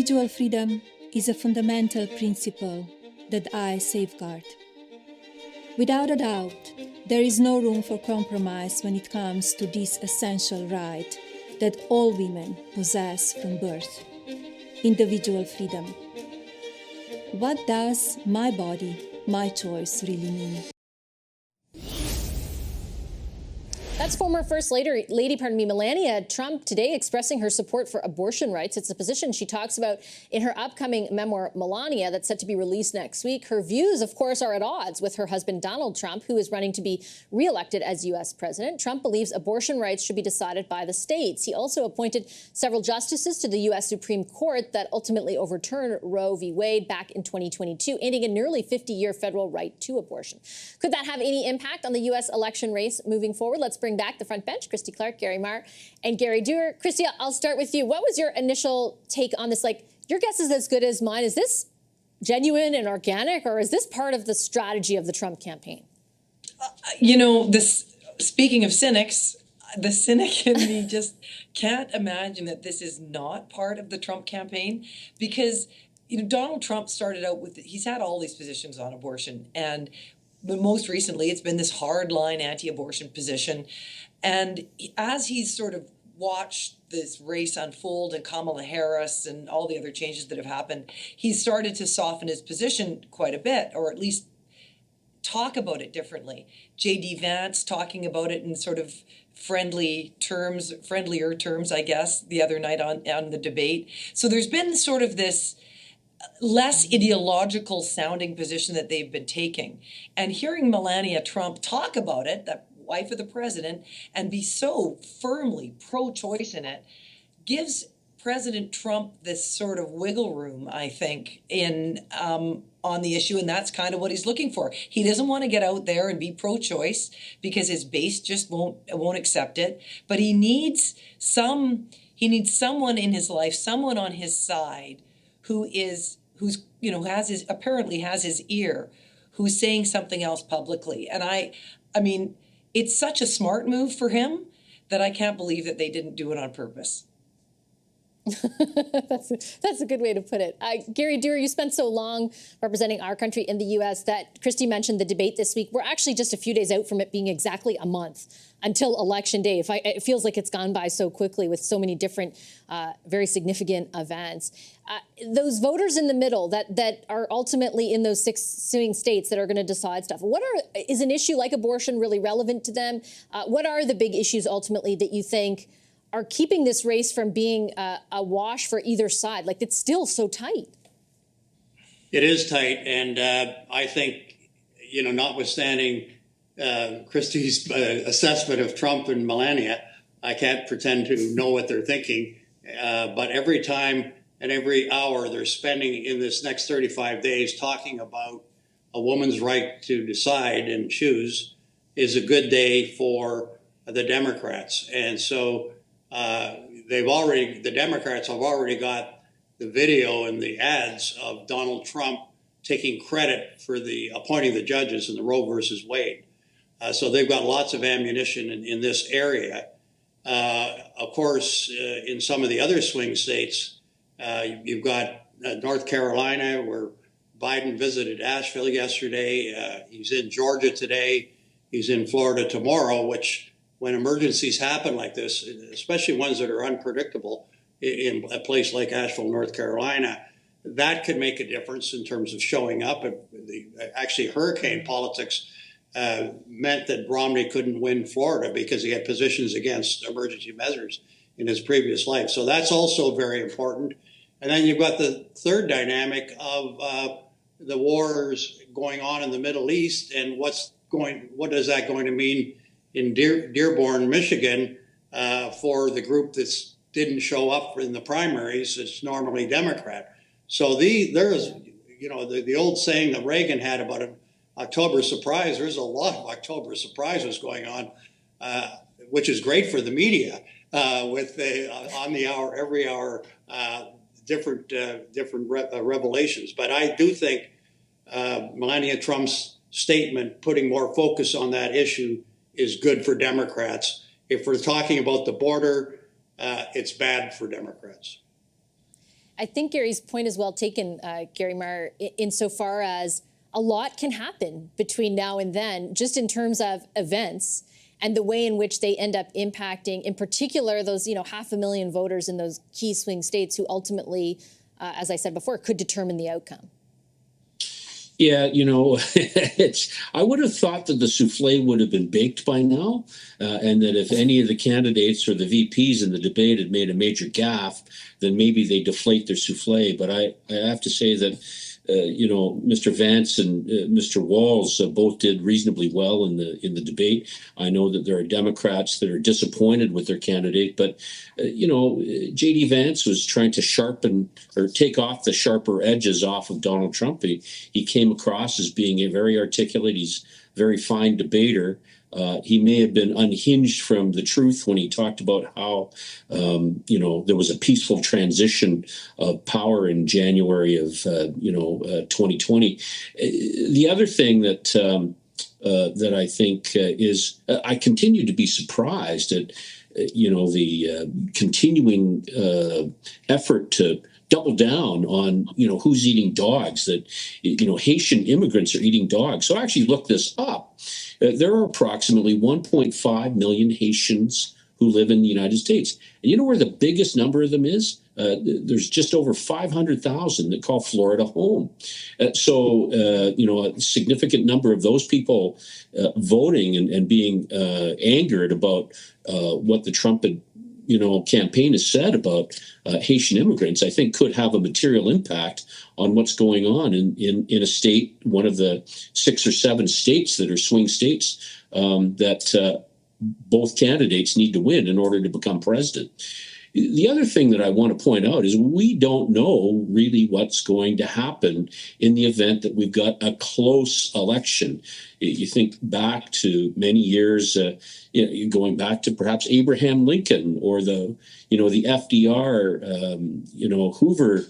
Individual freedom is a fundamental principle that I safeguard. Without a doubt, there is no room for compromise when it comes to this essential right that all women possess from birth: individual freedom. What does my body, my choice really mean? That's former First Lady, Melania Trump today expressing her support for abortion rights. It's a position she talks about in her upcoming memoir, Melania, that's set to be released next week. Her views, of course, are at odds with her husband, Donald Trump, who is running to be reelected as U.S. president. Trump believes abortion rights should be decided by the states. He also appointed several justices to the U.S. Supreme Court that ultimately overturned Roe v. Wade back in 2022, ending a nearly 50-year federal right to abortion. Could that have any impact on the U.S. election race moving forward? Let's bring back the front bench, Christy Clark, Gary Marr, and Gary Dewar. Christy, I'll start with you. What was your initial take on this? Like, your guess is as good as mine. Is this genuine and organic, or is this part of the strategy of the Trump campaign? Speaking of cynics, the cynic in me just can't imagine that this is not part of the Trump campaign, because, Donald Trump started out with, he's had all these positions on abortion, and but most recently, it's been this hardline anti-abortion position. And as he's sort of watched this race unfold and Kamala Harris and all the other changes that have happened, he's started to soften his position quite a bit, or at least talk about it differently. J.D. Vance talking about it in sort of friendlier terms, I guess, the other night on the debate. So there's been sort of this less ideological sounding position that they've been taking. And hearing Melania Trump talk about it, that wife of the president, and be so firmly pro-choice in it, gives President Trump this sort of wiggle room, I think, in on the issue, and that's kind of what he's looking for. He doesn't want to get out there and be pro-choice because his base just won't accept it. But he needs someone in his life, someone on his side who's apparently has his ear, who's saying something else publicly. And I mean, it's such a smart move for him that I can't believe that they didn't do it on purpose. That's a good way to put it. Gary Dewar, you spent so long representing our country in the U.S. that Christy mentioned the debate this week. We're actually just a few days out from it being exactly a month until Election Day. It feels like it's gone by so quickly with so many different, very significant events. Those voters in the middle that are ultimately in those 6 swing states that are going to decide stuff, is an issue like abortion really relevant to them? What are the big issues ultimately that you think are keeping this race from being a wash for either side? Like, it's still so tight. It is tight. And I think, notwithstanding Christie's assessment of Trump and Melania, I can't pretend to know what they're thinking. But every time and every hour they're spending in this next 35 days talking about a woman's right to decide and choose is a good day for the Democrats. And so the Democrats have already got the video and the ads of Donald Trump taking credit for the appointing the judges in the Roe versus Wade. So they've got lots of ammunition in this area. Of course, in some of the other swing states, you've got North Carolina, where Biden visited Asheville yesterday. He's in Georgia today. He's in Florida tomorrow, which, when emergencies happen like this, especially ones that are unpredictable in a place like Asheville, North Carolina, that could make a difference in terms of showing up. Actually, hurricane politics meant that Romney couldn't win Florida because he had positions against emergency measures in his previous life. So that's also very important. And then you've got the third dynamic of the wars going on in the Middle East, and what is that going to mean in Dearborn, Michigan, for the group that didn't show up in the primaries. It's normally Democrat. So there's the old saying that Reagan had about an October surprise. There's a lot of October surprises going on, which is great for the media, with on the hour, every hour, different revelations. But I do think Melania Trump's statement, putting more focus on that issue, is good for Democrats. If we're talking about the border, it's bad for Democrats. I think Gary's point is well taken, Gary Mar, insofar as a lot can happen between now and then, just in terms of events and the way in which they end up impacting, in particular, those 500,000 voters in those key swing states who ultimately, as I said before, could determine the outcome. Yeah, I would have thought that the souffle would have been baked by now, and that if any of the candidates or the VPs in the debate had made a major gaffe, then maybe they deflate their souffle. But I have to say that, Mr. Vance and Mr. Walz both did reasonably well in the debate. I know that there are Democrats that are disappointed with their candidate, but J.D. Vance was trying to sharpen or take off the sharper edges off of Donald Trump. He came across as being a very articulate. He's a very fine debater. He may have been unhinged from the truth when he talked about how, there was a peaceful transition of power in January of, 2020. The other thing that I think is I continue to be surprised at, the continuing effort to double down on, who's eating dogs, that, Haitian immigrants are eating dogs. So I actually looked this up. There are approximately 1.5 million Haitians who live in the United States. And you know where the biggest number of them is? There's just over 500,000 that call Florida home. So a significant number of those people voting and being angered about what the Trump campaign has said about Haitian immigrants, I think could have a material impact on what's going on in a state, one of the 6 or 7 states that are swing states that both candidates need to win in order to become president. The other thing that I want to point out is we don't know really what's going to happen in the event that we've got a close election. You think back to many years, going back to perhaps Abraham Lincoln or the FDR, Hoover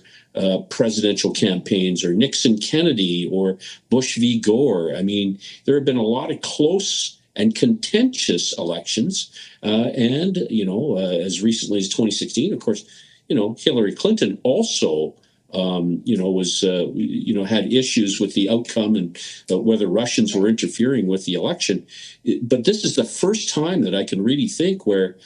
presidential campaigns, or Nixon Kennedy, or Bush v. Gore. I mean, there have been a lot of close and contentious elections. And as recently as 2016, of course, Hillary Clinton also, had issues with the outcome and whether Russians were interfering with the election. But this is the first time that I can really think where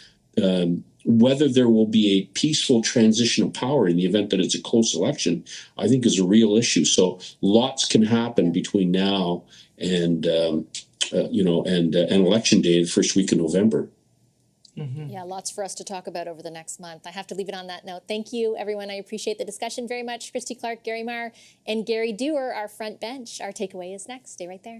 whether there will be a peaceful transition of power in the event that it's a close election, I think is a real issue. So lots can happen between now and election day, the first week of November. Mm-hmm. Yeah, lots for us to talk about over the next month. I have to leave it on that note. Thank you, everyone. I appreciate the discussion very much. Christy Clark, Gary Mar, and Gary Dewar, our front bench. Our takeaway is next. Stay right there.